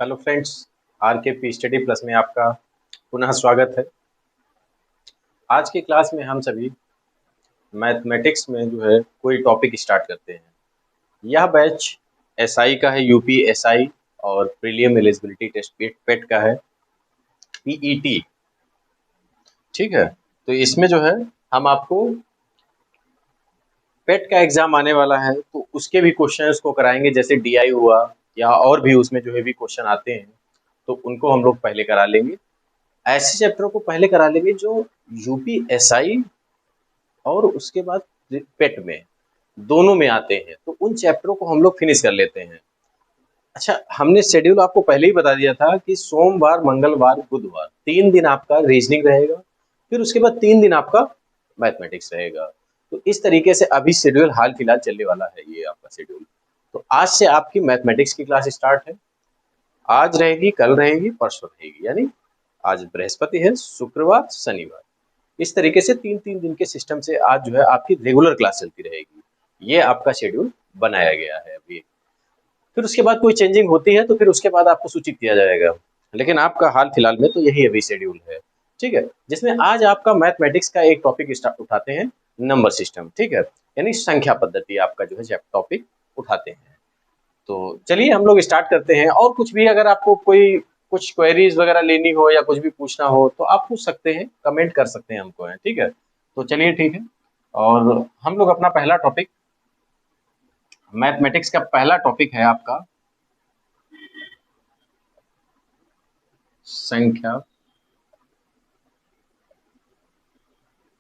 Hello friends, are के P study plus में आपका पुनः स्वागत है। आज की क्लास में हम सभी मैथमेटिक्स में जो है कोई टॉपिक स्टार्ट करते हैं। यह बैच एसआई का है, यूपी एसआई और प्रीलिम एलिजिबिलिटी टेस्ट पेट का है, पीईटी। ठीक है, तो इसमें जो है हम आपको पेट का एग्जाम आने वाला है तो उसके भी क्वेश्चंस को कराएंगे, जैसे डीआई हुआ या और भी उसमें जो है भी क्वेश्चन आते हैं तो उनको हम लोग पहले करा लेंगे। ऐसे चैप्टरों को पहले करा लेंगे जो यूपी एसआई और उसके बाद पेट में दोनों में आते हैं, तो उन चैप्टरों को हम लोग फिनिश कर लेते हैं। अच्छा, हमने शेड्यूल आपको पहले ही बता दिया था कि सोमवार, मंगलवार, बुधवार 3 दिन आपका रीजनिंग रहेगा, फिर उसके बाद 3 दिन आपका मैथमेटिक्स रहेगा। तो इस तरीके से अभी शेड्यूल हाल फिलहाल चलने वाला है ये आपका शेड्यूल। तो आज से आपकी मैथमेटिक्स की क्लास स्टार्ट है। आज रहेगी, कल रहेगी, परसों रहेगी, यानी आज बृहस्पति है, शुक्रवार, शनिवार, इस तरीके से 3-3 दिन के सिस्टम से आज जो है आपकी रेगुलर क्लास चलती रहेगी। ये आपका शेड्यूल बनाया गया है अभी। फिर उसके बाद कोई चेंजिंग होती है तो फिर उसके बाद आपको सूचित किया जाएगा, लेकिन आपका हाल फिलहाल में तो यही अभी शेड्यूल है। ठीक है, जिसमें आज आपका मैथमेटिक्स का एक टॉपिक उठाते हैं, नंबर सिस्टम। ठीक है, यानी संख्या पद्धति आपका जो है टॉपिक उठाते हैं। तो चलिए हम लोग स्टार्ट करते हैं। और कुछ भी अगर आपको कोई कुछ क्वेरीज वगैरह लेनी हो या कुछ भी पूछना हो तो आप पूछ सकते हैं, कमेंट कर सकते हैं हमको है। ठीक है, तो चलिए ठीक है। और हम लोग अपना पहला टॉपिक, मैथमेटिक्स का पहला टॉपिक है आपका संख्या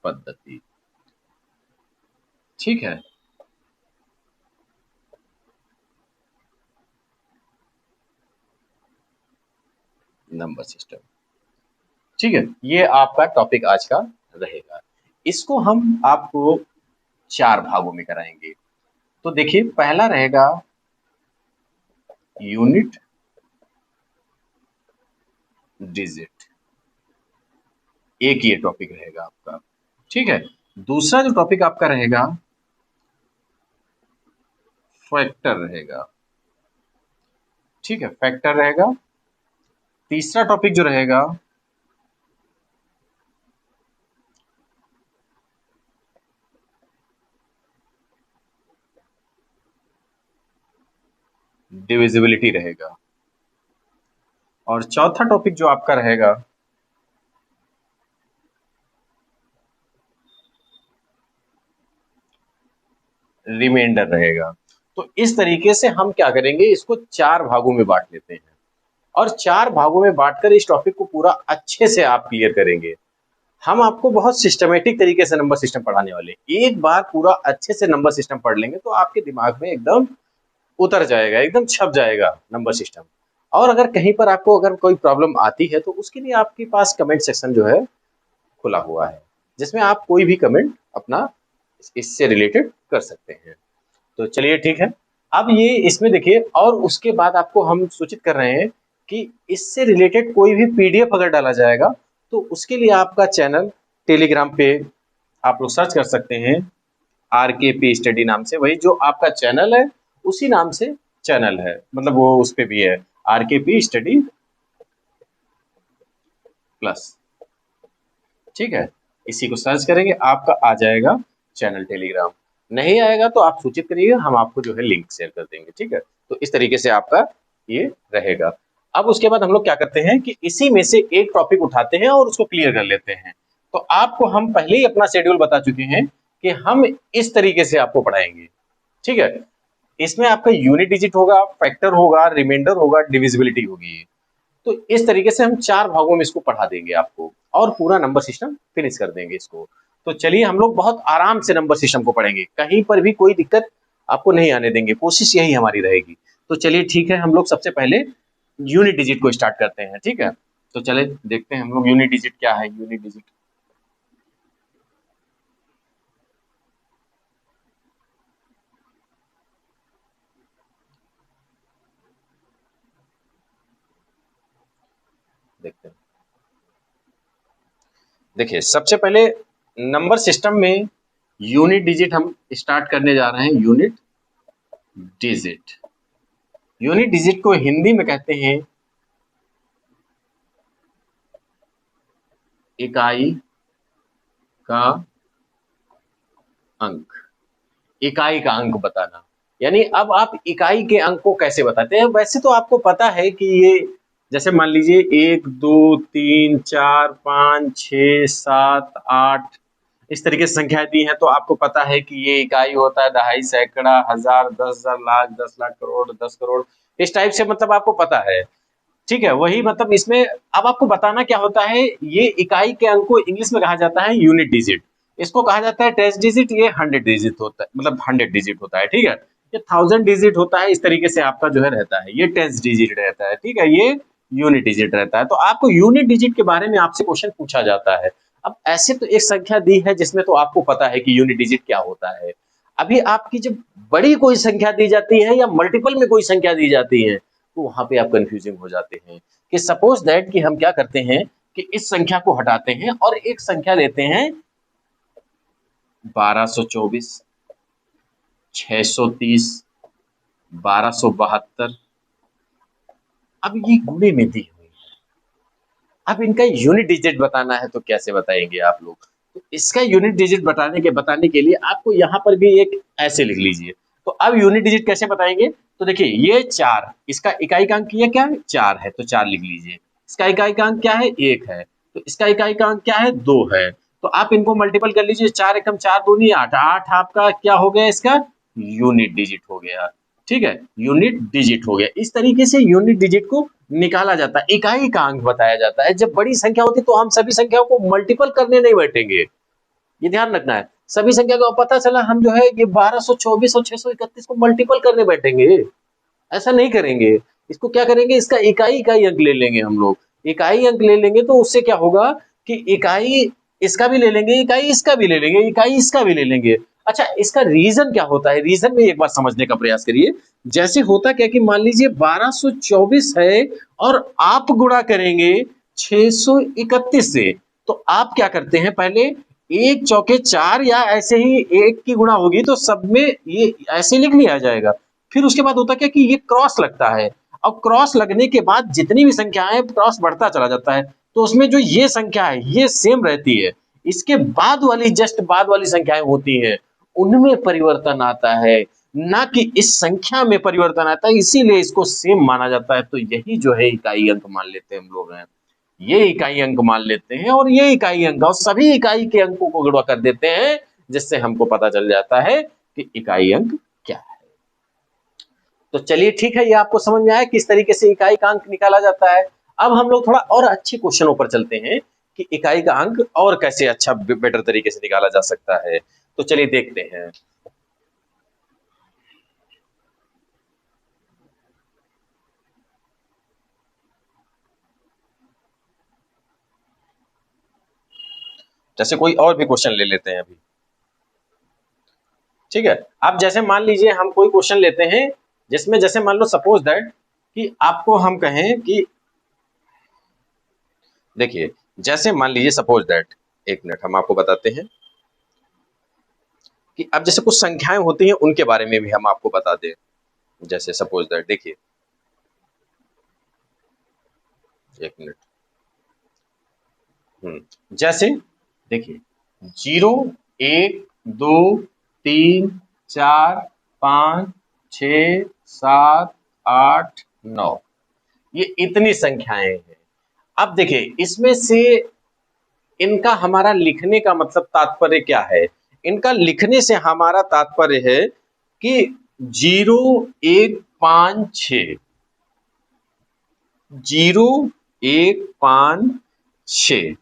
पद्धति। ठीक है, नंबर सिस्टम। ठीक है, ये आपका टॉपिक आज का रहेगा। इसको हम आपको 4 भागों में कराएंगे। तो देखिए, पहला रहेगा यूनिट डिजिट, एक ये टॉपिक रहेगा आपका। ठीक है, दूसरा जो टॉपिक आपका रहेगा फैक्टर रहेगा। ठीक है, फैक्टर रहेगा। तीसरा टॉपिक जो रहेगा डिविजिबिलिटी रहेगा। और चौथा टॉपिक जो आपका रहेगा रिमाइंडर रहेगा। तो इस तरीके से हम क्या करेंगे, इसको 4 भागों में बांट लेते हैं और 4 भागों में बांटकर इस टॉपिक को पूरा अच्छे से आप क्लियर करेंगे। हम आपको बहुत सिस्टमेटिक तरीके से नंबर सिस्टम पढ़ाने वाले। एक बार पूरा अच्छे से नंबर सिस्टम पढ़ लेंगे तो आपके दिमाग में एकदम उतर जाएगा, एकदम छप जाएगा नंबर सिस्टम। और अगर कहीं पर आपको अगर कोई प्रॉब्लम आती है तो उसके लिए आपके पास कमेंट सेक्शन जो है खुला हुआ है, जिसमें आप कोई भी कमेंट अपना इससे रिलेटेड कर सकते हैं। तो चलिए ठीक है, अब ये इसमें देखिए, और उसके बाद आपको हम सूचित कर रहे हैं कि इससे रिलेटेड कोई भी पीडीएफ अगर डाला जाएगा तो उसके लिए आपका चैनल टेलीग्राम पे आप लोग सर्च कर सकते हैं, आर के पी स्टडी नाम से। वही जो आपका चैनल है उसी नाम से चैनल है, मतलब वो उस पे भी है, आर के पी स्टडी प्लस। ठीक है, इसी को सर्च करेंगे, आपका आ जाएगा चैनल टेलीग्राम। नहीं आएगा तो आप सूचित करिएगा, हम आपको जो है लिंक शेयर कर देंगे। ठीक है, तो इस तरीके से आपका ये रहेगा। अब उसके बाद हम लोग क्या करते हैं कि इसी में से एक टॉपिक उठाते हैं और उसको क्लियर कर लेते हैं। तो आपको हम पहले ही अपना शेड्यूल बता चुके हैं कि हम इस तरीके से आपको पढ़ाएंगे। ठीक है, इसमें आपका यूनिट डिजिट होगा, फैक्टर होगा, रिमाइंडर होगा, डिविजिबिलिटी होगी। तो इस तरीके से हम 4 भागों में इसको पढ़ा देंगे आपको और पूरा नंबर सिस्टम फिनिश कर देंगे इसको। तो चलिए हम लोग बहुत आराम से नंबर सिस्टम को पढ़ेंगे, कहीं पर भी कोई दिक्कत आपको नहीं आने देंगे, कोशिश यही हमारी रहेगी। तो चलिए ठीक है, हम लोग सबसे पहले यूनिट डिजिट को स्टार्ट करते हैं। ठीक है, तो चले देखते हैं हम लोग यूनिट डिजिट क्या है। यूनिट डिजिट देखते हैं। देखिए, सबसे पहले नंबर सिस्टम में यूनिट डिजिट हम स्टार्ट करने जा रहे हैं। यूनिट डिजिट, यूनिट डिजिट को हिंदी में कहते हैं इकाई का अंक, इकाई का अंक बताना। यानी अब आप इकाई के अंक को कैसे बताते हैं? वैसे तो आपको पता है कि ये जैसे मान लीजिए 1 2 3 4 5 6 7 8 इस तरीके से संख्या दी है, तो आपको पता है कि ये इकाई होता है दहाई, सैकड़ा, हजार, 10,000, लाख, 10 लाख, करोड़, 10 करोड़, इस टाइप से मतलब आपको पता है। ठीक है, वही मतलब इसमें अब आपको बताना क्या होता है, ये इकाई के अंक को इंग्लिश में कहा जाता है यूनिट डिजिट, इसको कहा जाता है टेस्ट डिजिट, ये 100 डिजिट होता है, मतलब 100 डिजिट होता है। ठीक है, ये 1000 डिजिट होता है, इस तरीके से आपका जो है रहता है, ये टेस्ट डिजिट रहता है। ठीक है, ये यूनिट डिजिट रहता है। तो आपको यूनिट डिजिट के बारे में आपसे क्वेश्चन पूछा जाता है। अब ऐसे तो एक संख्या दी है जिसमें तो आपको पता है कि यूनिट डिजिट क्या होता है। अभी आपकी जब बड़ी कोई संख्या दी जाती है या मल्टीपल में कोई संख्या दी जाती है, तो वहां पे आप कंफ्यूजिंग हो जाते हैं कि सपोज दैट कि हम क्या करते हैं कि इस संख्या को हटाते हैं और एक संख्या लेते हैं 1224, 630, 1272। अब ये गुणे में दी हुई है, अब इनका यूनिट डिजिट बताना है तो कैसे बताएंगे आप लोग? तो इसका यूनिट डिजिट बताने के लिए आपको यहाँ पर भी एक ऐसे लिख लीजिए। तो अब यूनिट डिजिट कैसे बताएंगे? तो देखिए ये 4, इसका इकाई का अंक ये क्या है 4 है, तो 4 लिख लीजिए। इसका इकाई का अंक क्या है 1 है, तो इसका इकाई का अंक क्या है 2 है। तो आप इनको मल्टीपल कर लीजिए, 4 एकम 4 दूनी 8, 8 आपका क्या हो गया, इसका यूनिट डिजिट हो गया। ठीक है, यूनिट डिजिट हो गया। इस तरीके से यूनिट डिजिट को निकाला जाता है, इकाई का अंक बताया जाता है। जब बड़ी संख्या होती है तो हम सभी संख्याओं को मल्टीपल करने नहीं बैठेंगे, ये ध्यान रखना है। सभी संख्या को पता चला हम जो है ये 1224 और 631 को मल्टीपल करने बैठेंगे, ऐसा नहीं करेंगे। इसको क्या करेंगे, इसका इकाई इकाई अंक ले लेंगे हम लोग, इकाई अंक ले लेंगे तो उससे क्या होगा कि इकाई इसका भी ले लेंगे, इकाई इसका भी ले लेंगे, इकाई इसका भी ले लेंगे। अच्छा, इसका रीजन क्या होता है, रीजन में एक बार समझने का प्रयास करिए। जैसे होता क्या कि मान लीजिए 1224 है और आप गुणा करेंगे 631 से, तो आप क्या करते हैं, पहले एक चौके 4 या ऐसे ही एक की गुणा होगी तो सब में ये ऐसे लिख लिया जाएगा। फिर उसके बाद होता क्या कि ये क्रॉस लगता है, और क्रॉस लगने के बाद जितनी भी संख्याएं क्रॉस बढ़ता चला जाता है, तो उसमें जो ये संख्या है ये सेम रहती है, इसके बाद वाली जस्ट बाद वाली संख्याएं होती हैं उनमें परिवर्तन आता है, ना कि इस संख्या में परिवर्तन आता है, इसीलिए इसको सेम माना जाता है। तो यही जो है इकाई अंक मान लेते हैं हम लोग हैं, ये इकाई अंक मान लेते हैं और ये इकाई अंक, और सभी इकाई के अंकों को गुणा कर देते हैं, जिससे हमको पता चल जाता है कि इकाई अंक क्या है। तो चलिए ठीक है, ये आपको समझ में आया किस तरीके से इकाई का अंक निकाला जाता है। अब हम लोग थोड़ा और अच्छे क्वेश्चनों पर चलते हैं कि इकाई का अंक और कैसे अच्छा बेटर तरीके से निकाला जा सकता है। तो चलिए देखते हैं। जैसे कोई और भी क्वेश्चन ले लेते हैं अभी। ठीक है, अब जैसे मान लीजिए हम कोई क्वेश्चन लेते हैं जिसमें जैसे मान लो सपोज दैट कि आपको हम कहें कि देखिए, जैसे मान लीजिए सपोज दैट, एक मिनट हम आपको बताते हैं कि अब जैसे कुछ संख्याएं होती हैं उनके बारे में भी हम आपको बता दें। जैसे सपोज दैट देखिए, एक मिनट, जैसे देखिए 0 1 2 3 4 5 6 7 8 9, ये इतनी संख्याएं हैं। अब देखिए इसमें से इनका हमारा लिखने का मतलब तात्पर्य क्या है? इनका लिखने से हमारा तात्पर्य है कि 0 1 5 6, 0 1 5 6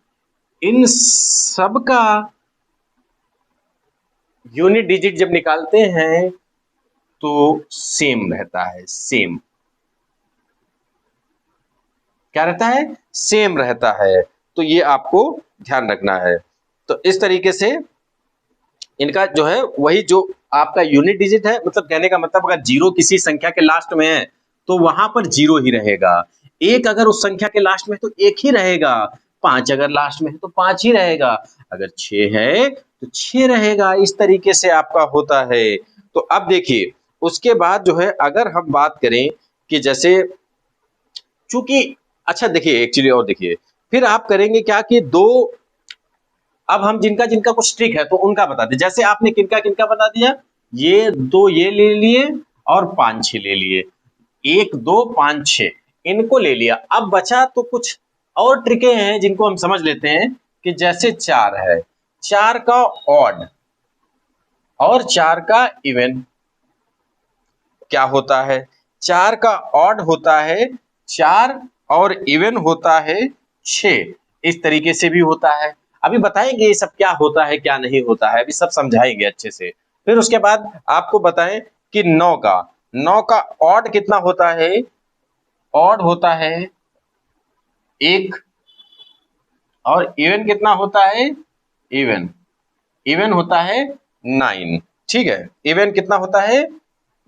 इन सब का यूनिट डिजिट जब निकालते हैं तो सेम रहता है, सेम क्या रहता है, सेम रहता है। तो ये आपको ध्यान रखना है। तो इस तरीके से इनका जो है वही जो आपका यूनिट डिजिट है, मतलब कहने का मतलब अगर 0 किसी संख्या के लास्ट में है तो वहां पर 0 ही रहेगा, 1 अगर उस संख्या के लास्ट में है तो 1 ही रहेगा, 5 अगर लास्ट में है तो 5 ही रहेगा, अगर 6 है तो 6 रहेगा। इस तरीके से आपका होता है। तो अब देखिए उसके बाद जो है अगर हम बात करें कि जैसे चूंकि अच्छा देखिए एक्चुअली, और देखिए फिर आप करेंगे क्या कि दो अब हम जिनका जिनका कुछ ट्रिक है तो उनका बता दें। जैसे आपने किनका किनका बता दिया, ये दो ये ले लिए और 5 6 ले लिए, 1 2 5 6 इनको ले लिया। अब बचा तो कुछ और ट्रिकें हैं जिनको हम समझ लेते हैं कि जैसे 4 है, 4 का ऑड और 4 का इवन क्या होता है, 4 का ऑड होता है 4 और इवन होता है 6। इस तरीके से भी होता है। अभी बताएंगे ये सब क्या होता है क्या नहीं होता है, अभी सब समझाएंगे अच्छे से। फिर उसके बाद आपको बताएं कि 9 का ऑड कितना होता है, ऑड होता है 1 और इवन कितना होता है, इवन इवन होता है 9। ठीक है, इवन कितना होता है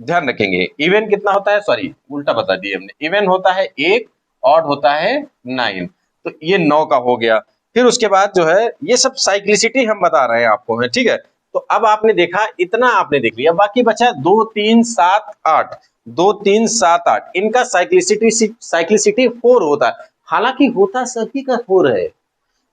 ध्यान रखेंगे, इवन कितना होता है, सॉरी उल्टा बता दिए हमने, इवन होता है 1, ऑड होता है 9। तो ये 9 का हो गया। फिर उसके बाद जो है ये सब साइक्लिसिटी हम बता रहे हैं आपको है, ठीक है। तो अब आपने देखा इतना आपने देख लिया, बाकी बचा 2 3 7 8, 2 3 7 8 इनका साइक्लिसिटी 4 होता है। हालांकि होता सभी का 4 है।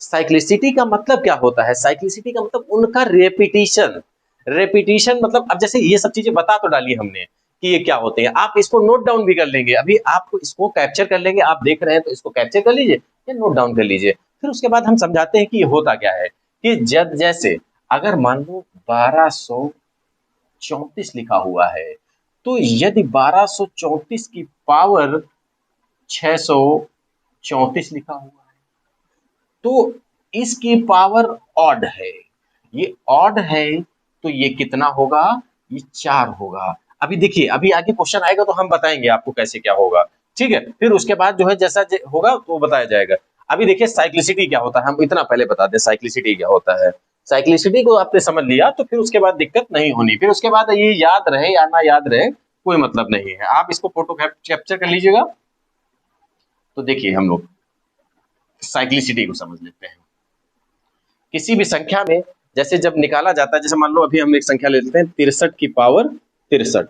साइक्लिसिटी का मतलब क्या होता है, साइक्लिसिटी का मतलब उनका रेपिटेशन। रेपिटेशन मतलब अब जैसे ये सब चीजें बता तो डाली हमने कि ये क्या होते हैं, आप इसको नोट डाउन भी कर लेंगे। अभी आपको इसको कैप्चर कर लेंगे, आप देख रहे हैं तो इसको कैप्चर कर लीजिए या नोट डाउन कर लीजिए। फिर उसके बाद हम समझाते हैं कि ये होता क्या है। कि जब जैसे अगर मान लो 1234 लिखा हुआ है, तो यदि 1234 की पावर 634 लिखा हुआ है तो इसकी पावर ऑड है, ये ऑड है तो ये कितना होगा, ये 4 होगा। अभी देखिए अभी आगे क्वेश्चन आएगा तो हम बताएंगे आपको कैसे क्या होगा, ठीक है। फिर उसके बाद जो है जैसा होगा तो बताया जाएगा। अभी देखिए साइक्लिसिटी क्या होता है, हम इतना पहले बता दें साइक्लिसिटी क्या होता है। साइक्लिसिटी को आपने समझ लिया तो फिर उसके बाद दिक्कत नहीं होनी। फिर उसके बाद ये याद रहे या ना याद रहे कोई मतलब नहीं है, आप इसको फोटो कैप्चर कर लीजिएगा। तो देखिए हम लोग साइक्लिसिटी को समझ लेते हैं। किसी भी संख्या में जैसे जब निकाला जाता है, जैसे मान लो अभी हम एक संख्या ले लेते हैं 63 की पावर 63,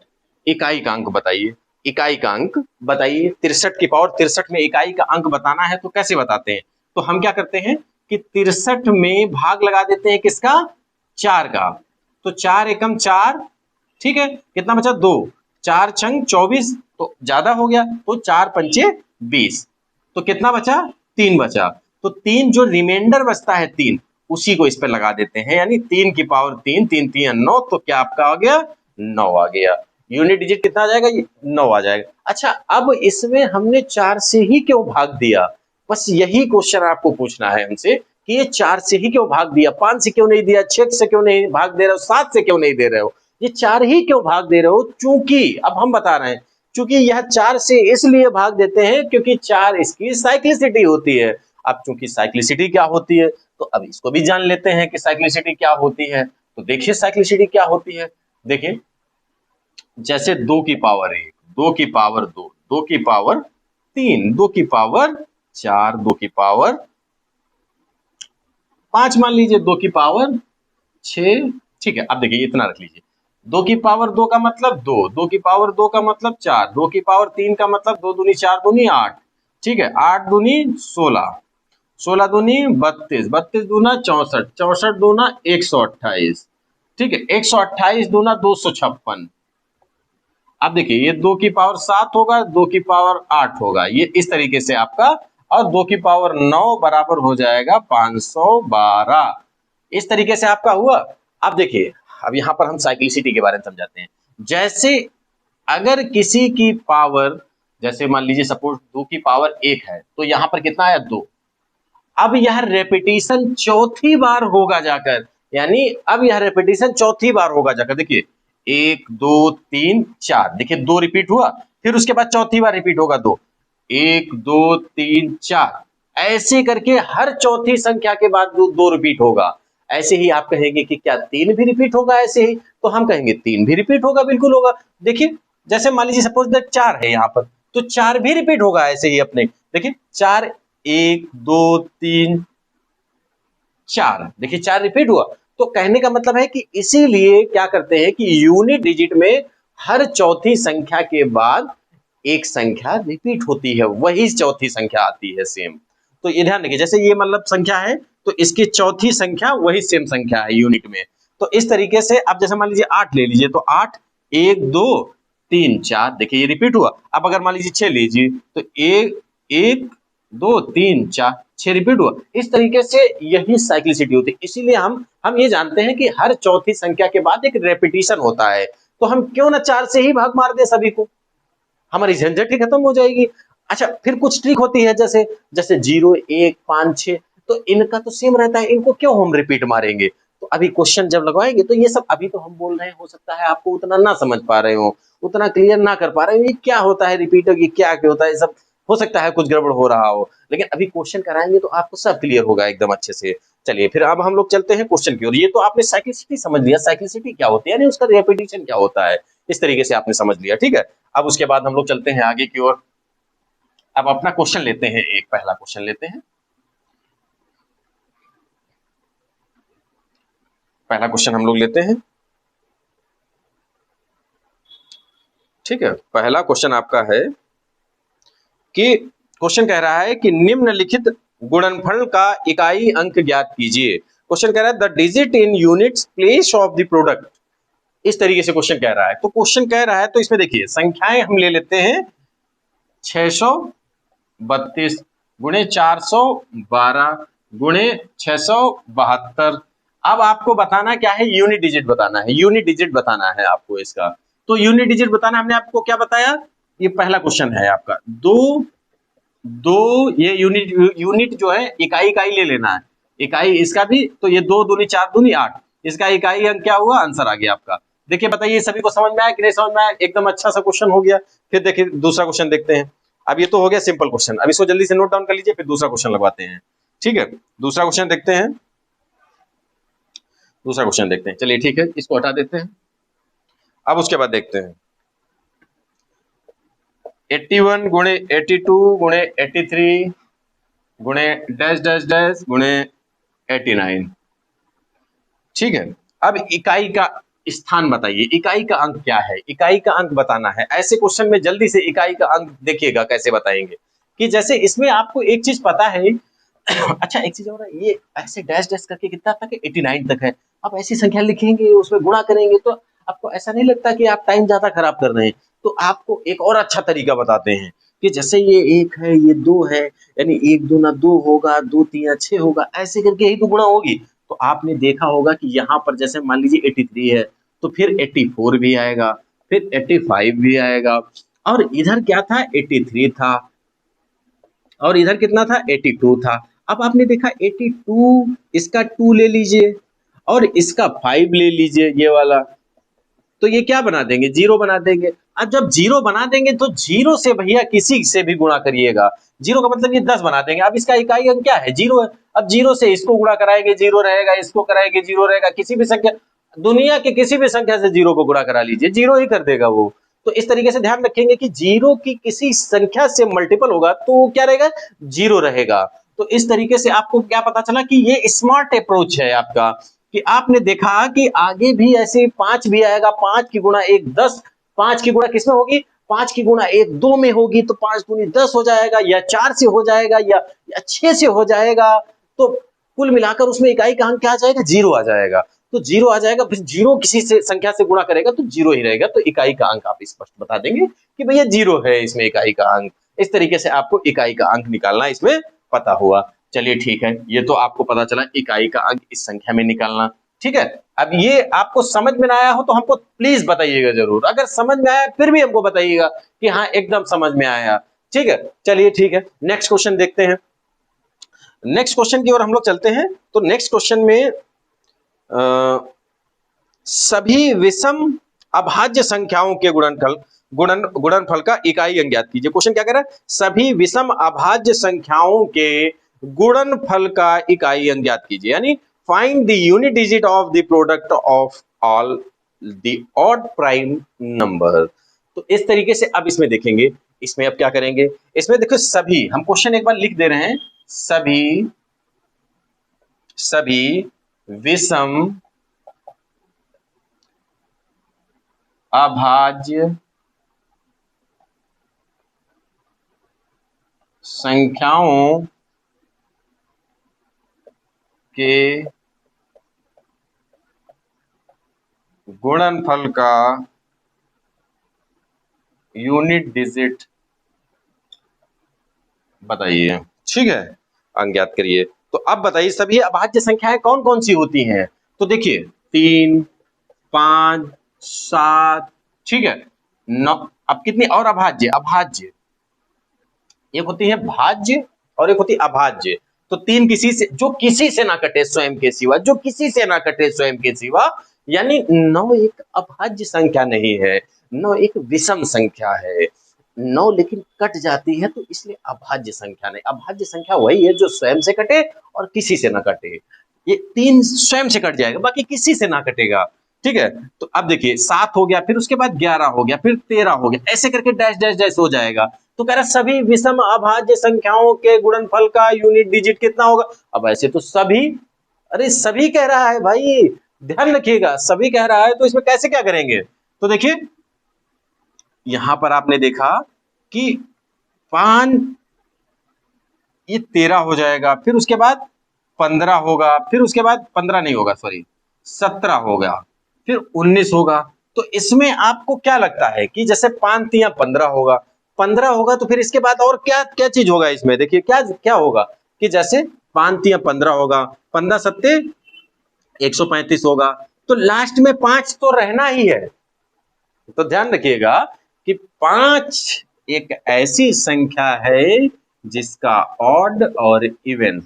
इकाई का अंक बताइए, इकाई का अंक बताइए। 63 की पावर 63 में इकाई का अंक बताना है तो कैसे बताते हैं, तो हम क्या करते हैं कि 63 में भाग लगा देते हैं किसका, 4 का। तो 4 एकम 4, ठीक है, कितना बचा 2, 4 छंग 24 तो ज्यादा हो गया, तो 4 पंचे 20, तो कितना बचा 3 बचा। तो 3 जो रिमाइंडर बचता है 3 उसी को इस पे लगा देते हैं, यानी 3 की पावर 3, 3 3 9, तो क्या आपका आ गया 9 आ गया। यूनिट डिजिट कितना आ जाएगा, 9 आ जाएगा। अच्छा अब इसमें हमने 4 से ही क्यों भाग दिया, बस यही क्वेश्चन आपको पूछना है हमसे कि ये 4 से ही क्यों भाग दिया, 5 से क्यों नहीं दिया, 6 से क्यों नहीं भाग दे रहे हो, 7 से क्यों नहीं दे रहे हो, ये 4 ही क्यों भाग दे रहे हो। चूंकि अब हम बता रहे हैं, चूंकि यह 4 से इसलिए भाग देते हैं क्योंकि 4 इसकी साइक्लिसिटी होती है। अब चूंकि साइक्लिसिटी क्या होती है तो अब इसको भी जान लेते हैं कि साइक्लिसिटी क्या होती है। तो देखिए साइक्लिसिटी क्या होती है, देखिए जैसे 2 की पावर 1, 2 की पावर 2, 2 की पावर 3, 2 की पावर 4, 2 की पावर 5 मान लीजिए, 2 की पावर 6, ठीक है। अब देखिए इतना रख लीजिए, 2 की पावर 2 का मतलब 2, 2 की पावर 2 का मतलब 4, 2 की पावर 3 का मतलब 2 दूनी 4 दूनी 8, ठीक है, 8 दूनी 16, 16 दूनी 32, 32 दूना 64, 64 दूना 128, ठीक है, 128 दूना 256। अब देखिए ये 2 की पावर 7 होगा, 2 की पावर 8 होगा, ये इस तरीके से आपका, और 2 की पावर 9 बराबर हो जाएगा 512। इस तरीके से आपका हुआ। अब देखिए अब यहां पर हम साइक्लिसिटी के बारे में समझाते हैं। जैसे अगर किसी की पावर, जैसे मान लीजिए सपोज 2 की पावर 1 है तो यहां पर कितना आया 2। अब यह रेपिटेशन चौथी बार होगा जाकर, यानी अब यह रेपिटेशन चौथी बार होगा जाकर। देखिए 1 2 3 4, देखिए 2 रिपीट हुआ, फिर उसके बाद चौथी बार रिपीट होगा 2, 1 2 3 4, ऐसे करके हर चौथी संख्या के बाद 2 रिपीट होगा। ऐसे ही आप कहेंगे कि क्या 3 भी रिपीट होगा, ऐसे ही तो हम कहेंगे 3 भी रिपीट होगा, बिल्कुल होगा। देखिए जैसे मान लीजिए सपोज दैट 4 है यहाँ पर, तो 4 भी रिपीट होगा ऐसे ही अपने। देखिए 4 1 2 3 4, देखिए 4 रिपीट हुआ। तो कहने का मतलब है कि इसीलिए क्या करते हैं कि यूनिट डिजिट में हर चौथी संख्या के बाद एक संख्या रिपीट होती है, वही चौथी संख्या आती है सेम। तो ये ध्यान रखिए, जैसे ये मतलब संख्या है तो इसकी चौथी संख्या वही सेम संख्या है यूनिट में। तो इस तरीके से अब जैसे मान लीजिए 8 ले लीजिए, तो 8 1 2 3 4, देखिए ये रिपीट हुआ। अब अगर मान लीजिए 6 लीजिए तो 1 1 2 3 4 6 रिपीट हुआ। इस तरीके से यही साइक्लिसिटी होती है। इसीलिए हम ये जानते हैं कि हर चौथी संख्या के बाद एक रेपिटेशन होता है। तो हम क्यों ना 4 से ही भाग मार दें सभी को, हमारी झंझट ही खत्म हो जाएगी। अच्छा, फिर कुछ ट्रिक होती है, जैसे जैसे 0 1 5 6, तो इनका तो सेम रहता है, इनको क्यों हम रिपीट मारेंगे। तो अभी क्वेश्चन जब लगवाएंगे तो ये सब अभी तो हम बोल रहे हैं, हो सकता है आपको उतना ना समझ पा रहे हो, उतना क्लियर ना कर पा रहे हो, ये क्या होता है रिपीट, ये क्या क्या होता है, सब हो सकता है कुछ गड़बड़ हो रहा हो, लेकिन अभी क्वेश्चन कराएंगे तो आपको सब क्लियर होगा एकदम अच्छे से। चलिए फिर अब हम लोग चलते हैं क्वेश्चन की ओर। ये तो आपने साइक्लिसिटी समझ लिया, साइक्लिसिटी क्या होती है यानी उसका रेपिटेशन क्या होता है, इस तरीके से आपने समझ लिया, ठीक है। अब उसके बाद हम लोग चलते हैं आगे की ओर। अब अपना क्वेश्चन लेते हैं, एक पहला क्वेश्चन लेते हैं। पहला क्वेश्चन हम लोग लेते हैं, ठीक है। पहला क्वेश्चन आपका है कि क्वेश्चन कह रहा है कि निम्नलिखित गुणनफल का इकाई अंक ज्ञात कीजिए। क्वेश्चन कह रहा है the digit in units place of the product, इस तरीके से क्वेश्चन कह रहा है। तो क्वेश्चन कह रहा है, तो इसमें देखिए संख्याएं हम ले लेते हैं 632 गुणे 412 गुणे 672। अब आपको बताना क्या है, यूनिट डिजिट बताना है, यूनिट डिजिट बताना है आपको इसका। तो यूनिट डिजिट बताना, हमने आपको क्या बताया, ये पहला क्वेश्चन है आपका। दो दो ये यूनिट जो है इकाई इकाई ले लेना है, इकाई इसका भी, तो ये 2 दूनी 4 दूनी 8, इसका इकाई अंक क्या हुआ, आंसर आ गया आपका। देखिए बताइए सभी को समझ में आया कि नहीं समझ में आया, एकदम अच्छा सा क्वेश्चन हो गया। फिर देखिए दूसरा क्वेश्चन देखते हैं। अब ये तो हो गया सिंपल क्वेश्चन, अब इसको जल्दी से नोट डाउन कर लीजिए, फिर दूसरा क्वेश्चन लगवाते हैं, ठीक है। दूसरा क्वेश्चन देखते हैं, दूसरा क्वेश्चन देखते हैं, चलिए ठीक है, इसको हटा देते हैं। अब उसके बाद देखते हैं 81 गुणे 82 गुणे 83 गुणे डैश डैश डैश गुणे 89, ठीक है। अब इकाई का स्थान बताइए, इकाई का अंक क्या है, इकाई का अंक बताना है। ऐसे क्वेश्चन में जल्दी से इकाई का अंक देखिएगा कैसे बताएंगे, कि जैसे इसमें आपको एक चीज पता है अच्छा एक चीज और है, ये ऐसे डैश डैश करके कितना तक है, 89 तक है। आप ऐसी संख्या लिखेंगे उसमें गुणा करेंगे तो आपको ऐसा नहीं लगता कि आप टाइम ज्यादा खराब कर रहे हैं। तो आपको एक और अच्छा तरीका बताते हैं कि जैसे ये 1 है, ये 2 है, यानी 1 दूना 2 होगा, 2 तीन 6 होगा, ऐसे करके ही तो गुणा होगी। तो आपने देखा होगा कि यहाँ पर जैसे मान लीजिए 83 है, तो फिर 84 भी आएगा, फिर 85 भी आएगा, और इधर क्या था, 83 था, और इधर कितना था, 82 था। अब आपने देखा 82, इसका 2 ले लीजिए और इसका 5 ले लीजिए, ये वाला, तो ये क्या बना देंगे, जीरो बना देंगे। अब जब जीरो बना देंगे तो जीरो से भैया किसी से भी गुणा करिएगा, जीरो का मतलब ये 10 बना देंगे। अब इसका इकाई अंक क्या है, जीरो है। अब जीरो से इसको गुणा कराएंगे, जीरो रहेगा, इसको कराएंगे, जीरो रहेगा, किसी भी संख्या, दुनिया के किसी भी संख्या से जीरो को गुणा करा लीजिए, जीरो ही कर देगा वो। तो इस तरीके से ध्यान रखेंगे कि जीरो की किसी संख्या से मल्टीपल होगा तो क्या रहेगा, जीरो रहेगा। तो इस तरीके से आपको क्या पता चला कि ये स्मार्ट अप्रोच है आपका, कि आपने देखा कि आगे भी ऐसे 5 भी आएगा, 5 की गुणा 1 10, 5 की गुणा किसमें होगी, 5 की गुणा 1 2 में होगी, तो 5 दूनी 10 हो जाएगा, या 4 से हो जाएगा, या 6 से हो जाएगा। तो कुल मिलाकर उसमें इकाई का अंक क्या आ जाएगा, जीरो आ जाएगा। तो जीरो आ जाएगा, फिर जीरो किसी से संख्या से गुणा करेगा तो जीरो ही रहेगा, तो इकाई का अंक आप स्पष्ट बता देंगे कि भैया जीरो है इसमें इकाई का अंक। इस तरीके से आपको इकाई का अंक निकालना इसमें पता हुआ। चलिए ठीक है, ये तो आपको पता चला इकाई का अंक इस संख्या में निकालना, ठीक है। अब ये आपको समझ में ना आया हो तो हमको प्लीज बताइएगा जरूर, अगर समझ में आया फिर भी हमको बताइएगा कि हाँ एकदम समझ में आया, ठीक है। चलिए ठीक है, नेक्स्ट क्वेश्चन देखते हैं। नेक्स्ट क्वेश्चन की ओर हम लोग चलते हैं। तो नेक्स्ट क्वेश्चन में सभी विषम अभाज्य संख्याओं के गुणनफल का इकाई अंक ज्ञात कीजिए। क्वेश्चन क्या कह रहा है, सभी विषम अभाज्य संख्याओं के गुणनफल का इकाई अंक ज्ञात कीजिए, यानी find the unit digit of the product of all the odd prime number. तो इस तरीके से अब इसमें देखेंगे, इसमें अब क्या करेंगे, इसमें देखो सभी, हम क्वेश्चन एक बार लिख दे रहे हैं, सभी विषम अभाज्य संख्याओं के गुणनफल का यूनिट डिजिट बताइए। ठीक है, अंक ज्ञात करिए। तो अब बताइए सभी अभाज्य संख्याएं कौन कौन सी होती हैं। तो देखिए 3, 5, 7, ठीक है, 9। अब कितनी और अभाज्य, अभाज्य एक होती है भाज्य और एक होती है अभाज्य। तो 3 किसी से, जो किसी से ना कटे स्वयं के सिवा, जो किसी से ना कटे स्वयं के सिवा, यानी 9 एक अभाज्य संख्या नहीं है, 9 एक विषम संख्या है। 9 लेकिन कट जाती है तो इसलिए अभाज्य संख्या नहीं। अभाज्य संख्या वही है जो स्वयं से कटे और किसी से ना कटे। ये 3 स्वयं से कट जाएगा, बाकी किसी से ना कटेगा। ठीक है, तो अब देखिए 7 हो गया, फिर उसके बाद 11 हो गया, फिर 13 हो गया, ऐसे करके डैश डैश डैश हो जाएगा। तो कह रहा सभी विषम अभाज्य संख्याओं के गुणनफल का यूनिट डिजिट कितना होगा। अब ऐसे तो सभी, अरे सभी कह रहा है भाई, ध्यान रखिएगा, सभी कह रहा है, तो इसमें कैसे क्या करेंगे। तो देखिए यहां पर आपने देखा कि 5 ये 13 हो जाएगा, फिर उसके बाद 15 होगा, फिर उसके बाद 15 नहीं होगा, सॉरी 17 होगा, फिर 19 होगा। तो इसमें आपको क्या लगता है कि जैसे 5 3 15 होगा, 15 होगा, तो फिर इसके बाद और क्या क्या चीज होगा इसमें। देखिए क्या क्या होगा कि जैसे 5 3 15 होगा, 15 सत्ते 135 होगा, तो लास्ट में 5 तो रहना ही है। तो ध्यान रखिएगा कि 5 एक ऐसी संख्या है जिसका ऑड और इवन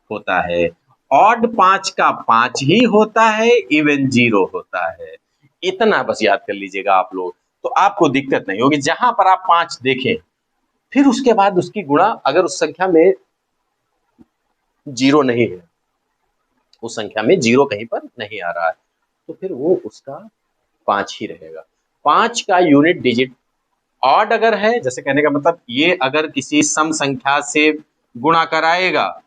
होता है। ऑड 5 का 5 ही होता है, इवन 0 होता है। इतना बस याद कर लीजिएगा आप लोग, तो आपको दिक्कत नहीं होगी। जहां पर आप 5 देखें, फिर उसके बाद उसकी गुणा अगर उस संख्या में 0 नहीं है, उस संख्या में 0 कहीं पर नहीं आ रहा है, तो फिर वो उसका 5 ही रहेगा। 5 का यूनिट डिजिट ऑड अगर है, जैसे कहने का मतलब ये अगर किसी सम संख्या से गुणा कराएगा,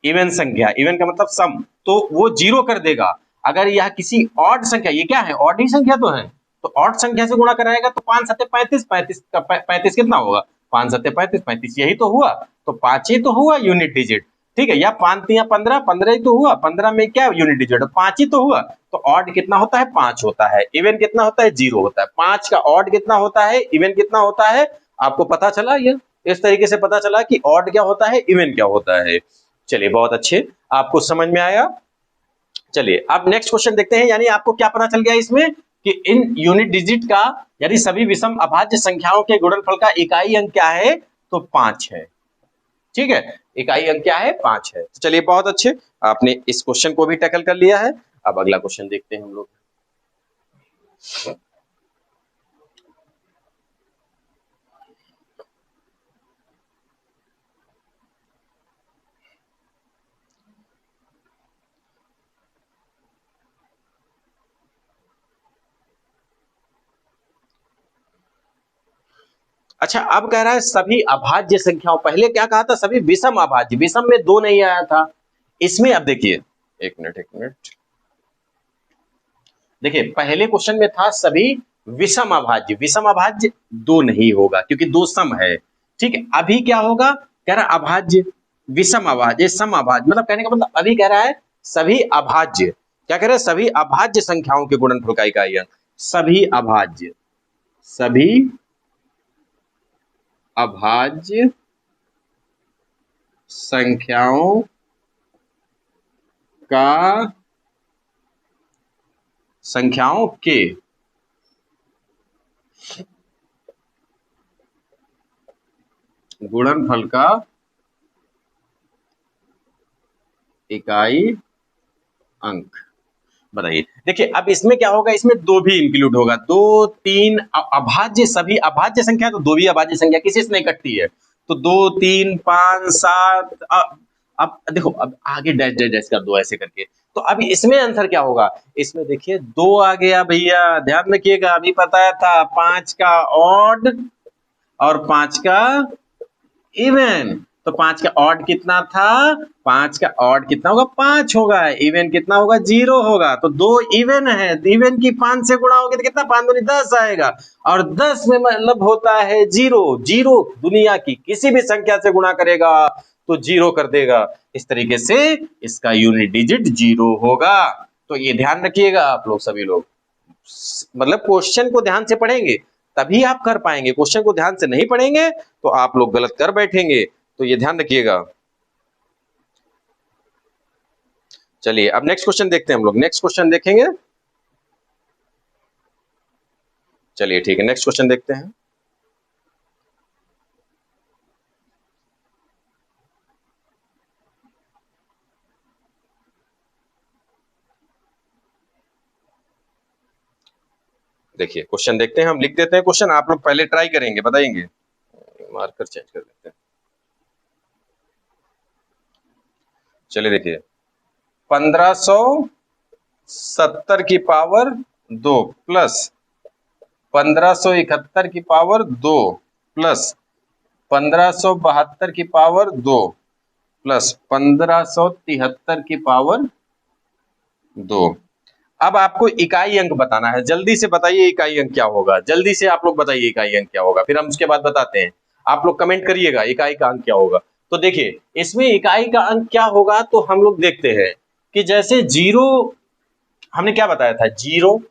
इवन संख्या, इवन का मतलब सम, तो वो 0 कर देगा। अगर यह किसी ऑड संख्या, ये क्या है, ऑड ही संख्या तो है, तो ऑड संख्या से गुणा कराएगा तो 5 सत्ते 35, 35 का 35 कितना होगा, 5 सत्ते 35, 35 यही तो हुआ, तो 5 ही तो हुआ यूनिट डिजिट। ठीक है, या 5 3 15, 15 ही तो हुआ, 15 में क्या यूनिट डिजिट, 5 ही तो हुआ। तो ऑड कितना होता है, 5 होता है, इवन कितना होता है, 0 होता है। 5 का ऑड कितना होता है, इवन कितना होता है, आपको पता चला। ये इस तरीके से पता चला कि ऑड क्या होता है, इवन क्या होता है। चलिए बहुत अच्छे, आपको समझ में आया। चलिए अब नेक्स्ट क्वेश्चन देखते हैं। यानी आपको क्या पता चल गया इसमें कि इन यूनिट डिजिट का, यानी सभी विषम अभाज्य संख्याओं के गुणनफल का इकाई अंक क्या है, तो 5 है। ठीक है, इकाई अंक क्या है, 5 है। तो चलिए बहुत अच्छे, आपने इस क्वेश्चन को भी टैकल कर लिया है। अब अगला क्वेश्चन देखते हैं हम लोग। अच्छा, अब कह रहा है सभी अभाज्य संख्याओं, पहले क्या कहा था, सभी विषम अभाज्य, विषम में 2 नहीं आया था। इसमें अब देखिए, एक मिनट, देखिए पहले क्वेश्चन में था सभी विषम अभाज्य, विषम अभाज्य 2 नहीं होगा क्योंकि 2 सम है। ठीक है, अभी क्या होगा, कह रहा अभाज्य विषम अभाज्य सम अभाज्य, मतलब कहने का मतलब अभी कह रहा है सभी अभाज्य, क्या कह रहा है, सभी अभाज्य संख्याओं के गुणनफल का इकाई अंक, सभी अभाज्य, सभी अभाज्य संख्याओं का, संख्याओं के गुणनफल का इकाई अंक बताइए। देखिए अब इसमें क्या होगा, इसमें 2 भी इंक्लूड होगा, 2 3 अभाज्य, सभी अभाज्य संख्या, तो 2 भी अभाज्य संख्या किसी से नहीं कटती है, तो 2 3 5 7। अब देखो, अब आगे डैश डैश डैश कर दो ऐसे करके, तो अभी इसमें आंसर क्या होगा, इसमें देखिए 2 आ गया भैया, ध्यान रखिएगा, अभी बताया था 5 का ऑड और 5 का इवन। तो 5 का ऑड कितना था, 5 का ऑड कितना होगा, 5 होगा, इवन कितना होगा, 0 होगा। तो 2 इवन है, इवन की 5 से गुणा होगी तो कितना, 5 दूनी 10 आएगा, और 10 में मतलब होता है 0। 0 दुनिया की किसी भी संख्या से गुणा करेगा तो 0 कर देगा। इस तरीके से इसका यूनिट डिजिट 0 होगा। तो ये ध्यान रखिएगा आप लोग सभी लोग, मतलब क्वेश्चन को ध्यान से पढ़ेंगे तभी आप कर पाएंगे, क्वेश्चन को ध्यान से नहीं पढ़ेंगे तो आप लोग गलत कर बैठेंगे, तो ये ध्यान रखिएगा। चलिए अब नेक्स्ट क्वेश्चन देखते हैं हम लोग, नेक्स्ट क्वेश्चन देखेंगे। चलिए ठीक है, नेक्स्ट क्वेश्चन देखते हैं। देखिए क्वेश्चन देखते हैं, हम लिख देते हैं क्वेश्चन, आप लोग पहले ट्राई करेंगे, बताएंगे। मार्कर चेंज कर देते हैं। चलिए देखिए, 1570 की पावर 2 प्लस 1571 की पावर 2 प्लस 1572 की पावर 2 प्लस 1573 की पावर 2। अब आपको इकाई अंक बताना है, जल्दी से बताइए इकाई अंक क्या होगा, जल्दी से आप लोग बताइए इकाई अंक क्या होगा, फिर हम उसके बाद बताते हैं। आप लोग कमेंट करिएगा इकाई का अंक क्या होगा। तो देखिए इसमें इकाई का अंक क्या होगा, तो हम लोग देखते हैं कि जैसे 0 हमने क्या बताया था, 0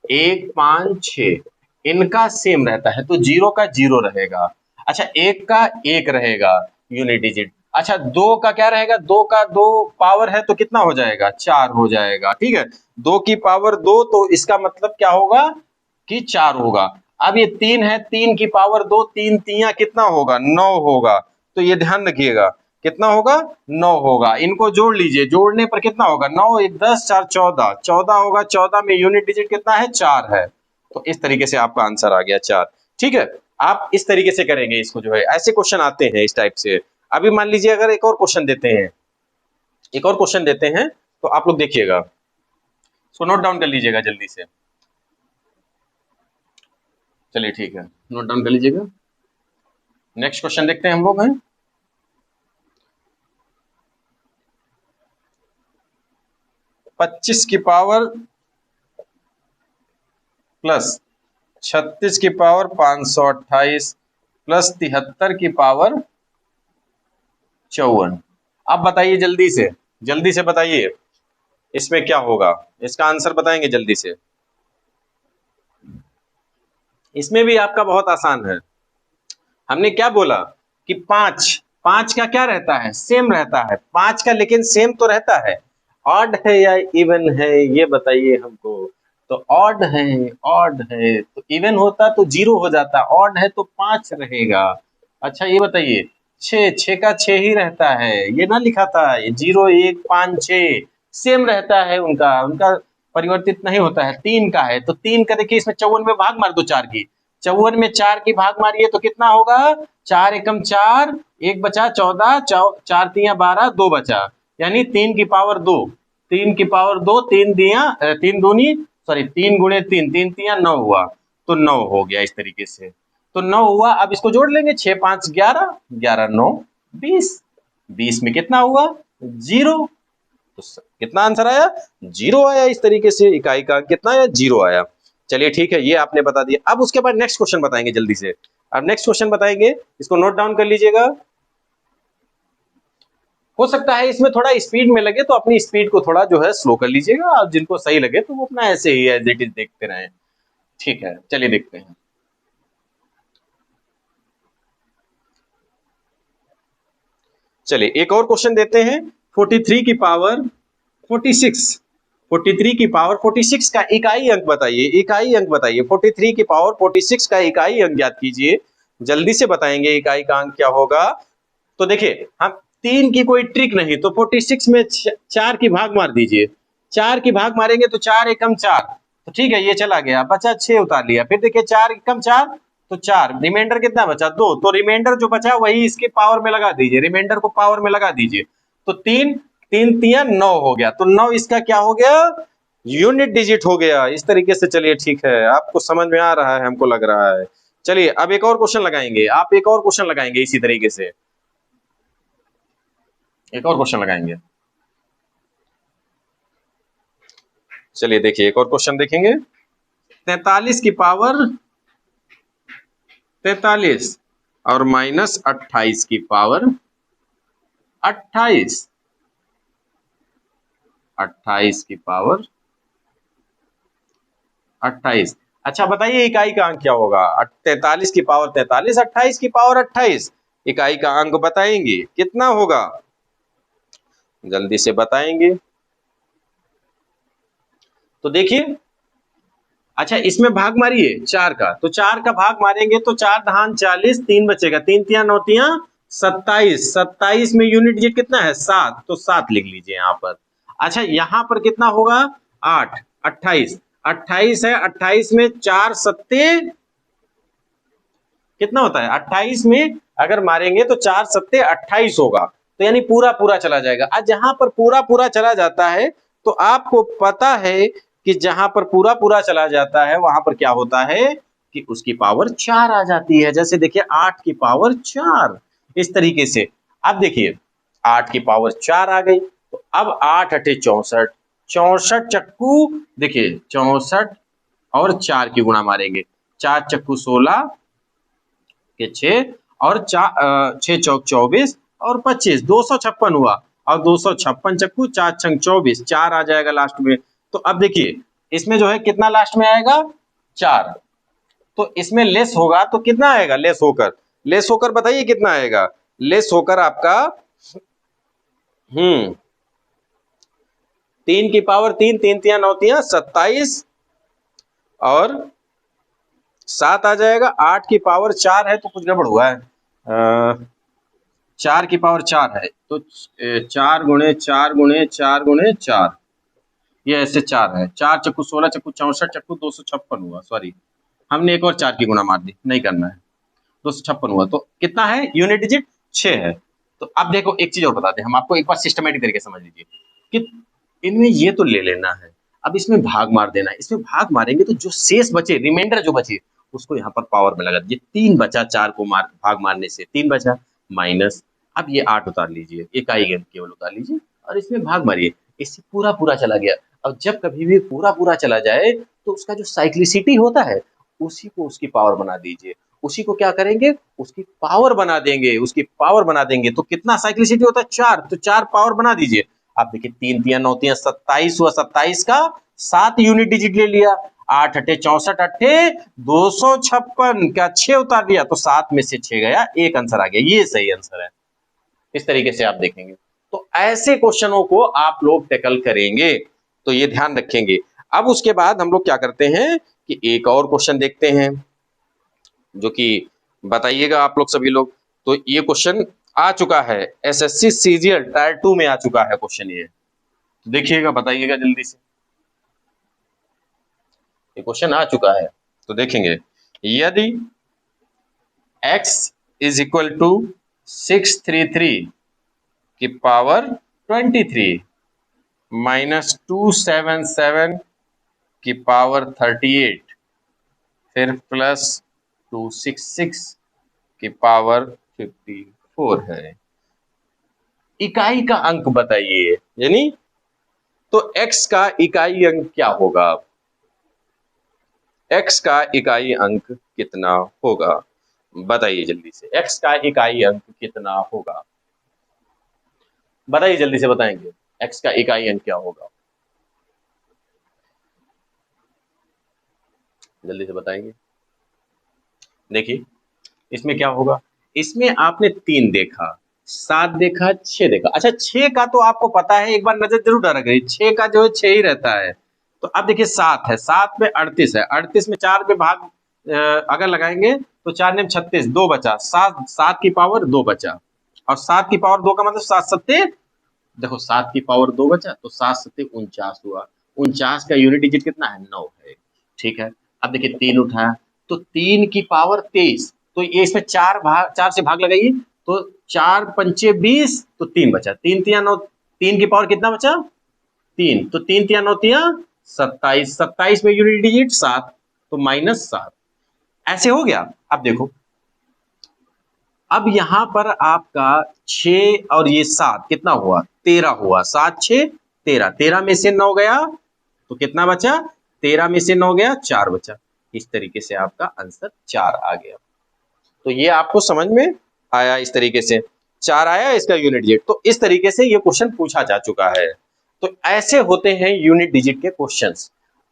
1 5 6 इनका सेम रहता है, तो 0 का 0 रहेगा। अच्छा 1 का 1 रहेगा यूनिट डिजिट। अच्छा 2 का क्या रहेगा, 2 का 2 पावर है तो कितना हो जाएगा, 4 हो जाएगा। ठीक है, 2 की पावर 2, तो इसका मतलब क्या होगा कि 4 होगा। अब ये 3 है, 3 की पावर 2, 3 तिया कितना होगा, 9 होगा। तो ये ध्यान रखिएगा कितना होगा, 9 होगा। इनको जोड़ लीजिए, जोड़ने पर कितना होगा, 9 1 10 4 14, 14 होगा। 14 में यूनिट डिजिट कितना है, 4 है। तो इस तरीके से आपका आंसर आ गया 4। ठीक है, आप इस तरीके से करेंगे इसको, जो है ऐसे क्वेश्चन आते हैं इस टाइप से। अभी मान लीजिए अगर एक और क्वेश्चन देते हैं, एक और क्वेश्चन देते हैं, तो आप लोग देखिएगा, इसको नोट डाउन कर लीजिएगा जल्दी से। चलिए ठीक है, नोट डाउन कर लीजिएगा। नेक्स्ट क्वेश्चन देखते हैं हम लोग हैं, 25 की पावर प्लस 36 की पावर 528 प्लस 73 की पावर 54। अब बताइए जल्दी से बताइए इसमें क्या होगा, इसका आंसर बताएंगे जल्दी से। इसमें भी आपका बहुत आसान है। हमने क्या बोला कि 5 का क्या रहता है, सेम रहता है 5 का, लेकिन सेम तो रहता है। ऑड है या इवन है ये बताइए हमको। तो ऑड है तो इवन होता तो 0 हो जाता, ऑड है तो 5 रहेगा। अच्छा ये बताइए, 6 का 6 ही रहता है, ये ना लिखा था 0 1 5 6 सेम रहता है, उनका उनका परिवर्तित नहीं होता है। 3 का है तो 3 का देखिए, इसमें 54 में भाग मार दो 4 की, 54 में 4 की भाग मारिए तो कितना होगा, 4 एकम 4, 1 बचा 14, 4 तिया 12, 2 बचा, यानी 3 की पावर 2, 3 की पावर 2, 3 दिया 3 दूनी सॉरी 3 गुणे 3, 3 तिया 9 हुआ, तो 9 हो गया इस तरीके से। तो 9 हुआ, अब इसको जोड़ लेंगे, 6 5 11, 11 9 20, 20 में कितना हुआ, 0। तो कितना आंसर आया, 0 आया। इस तरीके से इकाई का कितना आया, 0 आया। चलिए ठीक है, ये आपने बता दिया। अब उसके बाद नेक्स्ट क्वेश्चन बताएंगे जल्दी से। अब नेक्स्ट क्वेश्चन बताएंगे, इसको नोट डाउन कर लीजिएगा। हो सकता है इसमें थोड़ा स्पीड में लगे तो अपनी स्पीड को थोड़ा जो है स्लो कर लीजिएगा, और जिनको सही लगे तो वो अपना ऐसे ही एज इट इज देखते रहें। ठीक है, चलिए देखते हैं। चलिए एक और क्वेश्चन देते हैं, 43 की पावर 46, 43 की पावर 46 का इकाई अंक बताइए, इकाई अंक बताइए। 43 की पावर 46 का इकाई अंक ज्ञात कीजिए, जल्दी से बताएंगे इकाई का अंक क्या होगा। तो देखिए हम 3 की कोई ट्रिक नहीं, तो 46 में 4 की भाग मार दीजिए, 4 की भाग मारेंगे तो 4 एकम 4, तो ठीक है ये चला गया, बचा 6 उतार लिया। फिर देखिए 4 एकम 4 तो 4, रिमाइंडर कितना बचा 2, तो रिमाइंडर जो बचा वही इसके पावर में लगा दीजिए, रिमाइंडर को पावर में लगा दीजिए। तो 3 3 तिया 9 हो गया, तो 9 इसका क्या हो गया, यूनिट डिजिट हो गया। इस तरीके से चलिए ठीक है, आपको समझ में आ रहा है हमको लग रहा है। चलिए अब एक और क्वेश्चन लगाएंगे, आप एक और क्वेश्चन लगाएंगे इसी तरीके से, एक और क्वेश्चन लगाएंगे। चलिए देखिए एक और क्वेश्चन देखेंगे, 43 की पावर 43 और माइनस 28 की पावर 28, 28 की पावर 28। अच्छा बताइए इकाई का अंक क्या होगा? 43 की पावर 43, 28 की पावर 28। इकाई का अंक बताएंगे कितना होगा? जल्दी से बताएंगे। तो देखिए, अच्छा इसमें भाग मारिए 4 का, तो 4 का भाग मारेंगे तो 4 दहान 40, 3 बचेगा, 3 तिया 9 तिया 27, 27 में यूनिट डिजिट कितना है? 7, तो 7 लिख लीजिए यहाँ पर। अच्छा यहाँ पर कितना होगा? 8, 28, 28 है, 28 में 4 सत्ते कितना होता है? 28 में अगर मारेंगे तो 4 सत्ते 28 होगा, तो यानी पूरा पूरा चला जाएगा। आज जहां पर पूरा पूरा चला जाता है तो आपको पता है कि जहां पर पूरा पूरा चला जाता है वहां पर क्या होता है कि उसकी पावर 4 आ जाती है। जैसे देखिए 8 की पावर 4, इस तरीके से। अब देखिए 8 की पावर 4 आ गई, तो अब 8 अठे 64, 64 चक्कू, देखिए 64 और 4 की गुणा मारेंगे, 4 चक्कू 16 के 6 और 6 चौक 24 और 25, 256 हुआ। और 256 चक्कू 4 छंग 24, 4 आ जाएगा लास्ट में। तो अब देखिए इसमें जो है कितना लास्ट में आएगा? 4। तो इसमें लेस होगा तो कितना आएगा? लेस होकर, लेस होकर बताइए कितना आएगा? लेस होकर आपका 3 की पावर 3, 3 तिया 9 तिया 27 और 7 आ जाएगा। 8 की पावर 4 है तो कुछ गड़बड़ हुआ है। 4 की पावर 4 है तो 4 गुणे 4 गुणे 4 गुणे 4, ये ऐसे 4 है। 4 चक्कू 16 चक्कू 64 चक्कू 256 हुआ। सॉरी, हमने एक और 4 की गुणा मार दी, नहीं करना है। 256 हुआ, तो कितना है? यूनिट डिजिट 6 है। तो अब देखो एक चीज और बताते हैं हम आपको, एक बार सिस्टमेटिक तरीके समझ लीजिए कि इनमें ये तो ले लेना है, अब इसमें भाग मार देना है। इसमें भाग मारेंगे तो जो शेष बचे, रिमाइंडर जो बचे, उसको यहाँ पर पावर में लगा दीजिए। 3 बचा 4 को भाग मारने से, 3 बचा माइनस। अब ये 8 उतार लीजिए, इकाई अंक केवल उतार लीजिए और इसमें भाग मारिए। इससे पूरा पूरा चला गया। अब जब कभी भी पूरा पूरा चला जाए तो उसका जो साइक्लिसिटी होता है उसी को उसकी पावर बना दीजिए। उसी को क्या करेंगे? उसकी पावर बना देंगे, उसकी पावर बना देंगे। तो कितना साइक्लिसिटी होता है? 4, तो 4 पावर बना दीजिए। आप देखिए 3 तिया 9 तिया 27 हुआ, 27 का 7 यूनिट डिजिट ले लिया। 8 अठे 64 अठे 256 का 6 उतार दिया तो 7 में से 6 गया, एक आंसर आ गया। ये सही आंसर है। इस तरीके से आप देखेंगे तो ऐसे क्वेश्चनों को आप लोग टैकल करेंगे, तो ये ध्यान रखेंगे। अब उसके बाद हम लोग क्या करते हैं कि एक और क्वेश्चन देखते हैं, जो कि बताइएगा आप लोग सभी लोग। तो ये क्वेश्चन आ चुका है, एसएससी सीजीएल टायर 2 में आ चुका है क्वेश्चन ये। तो देखिएगा, बताइएगा जल्दी से। ये क्वेश्चन आ चुका है तो देखेंगे। यदि x इज इक्वल टू 633 की पावर 23 माइनस 277 की पावर 38 फिर प्लस 266 की पावर 54 है, इकाई का अंक बताइए। यानी तो x का इकाई अंक क्या होगा? x का इकाई अंक कितना होगा? बताइए जल्दी से, x का इकाई अंक कितना होगा? बताइए जल्दी से, बताएंगे x का इकाई अंक क्या होगा? जल्दी से बताएंगे। देखिए इसमें क्या होगा, इसमें आपने 3 देखा, 7 देखा, 6 देखा। अच्छा 6 का तो आपको पता है, एक बार नजर जरूर डाला करिए, 6 का जो है 6 ही रहता है। तो अब देखिए 7 है, 7 में 38 है, 38 में 4 पे भाग अगर लगाएंगे तो 4 ने 36, 2 बचा, 7, 7 की पावर 2 बचा। और 7 की पावर 2 का मतलब 7 सत्ते, देखो 7 की पावर 2 बचा तो 7 सत्ते 49 हुआ। 49 का यूनिट डिजिट कितना है? 9 है। ठीक है, अब देखिए 3 उठाया तो 3 की पावर 23, तो ये इसमें 4 से भाग लगाइए तो 4 पंचे 20, तो 3 बचा, 3 तिया 9, 3 की पावर कितना बचा? 3, तो 3 तिया 9 तिया 27, 27 में यूनिट डिजिट 7, तो -7। ऐसे हो गया। अब देखो, अब यहां पर आपका 6 और ये 7 कितना हुआ? 13 हुआ। 7 6 13, 13 में से 9 गया तो कितना बचा? 13 में से 9 गया, 4 बचा। इस तरीके से आपका आंसर 4 आ गया। तो ये आपको समझ में आया इस तरीके से। 4 आया इसका यूनिट डिजिट। तो इस तरीके से ये क्वेश्चन पूछा जा चुका है। तो ऐसे होते हैं यूनिट डिजिट के क्वेश्चंस।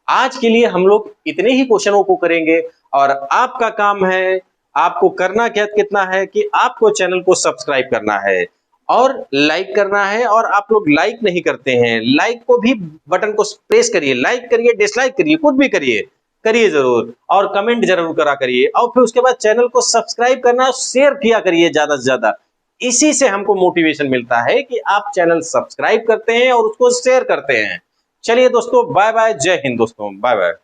आज के लिए हम लोग इतने ही क्वेश्चनों को करेंगे और आपका काम है, आपको करना क्या कितना है कि आपको चैनल को सब्सक्राइब करना है और लाइक करना है। और आप लोग लाइक नहीं करते हैं, लाइक को भी बटन को प्रेस करिए, लाइक करिए, डिसलाइक करिए, कुछ भी करिए, करिए जरूर, और कमेंट जरूर करा करिए। और फिर उसके बाद चैनल को सब्सक्राइब करना, शेयर किया करिए ज्यादा से ज्यादा। इसी से हमको मोटिवेशन मिलता है कि आप चैनल सब्सक्राइब करते हैं और उसको शेयर करते हैं। चलिए दोस्तों, बाय बाय, जय हिंद दोस्तों, बाय बाय।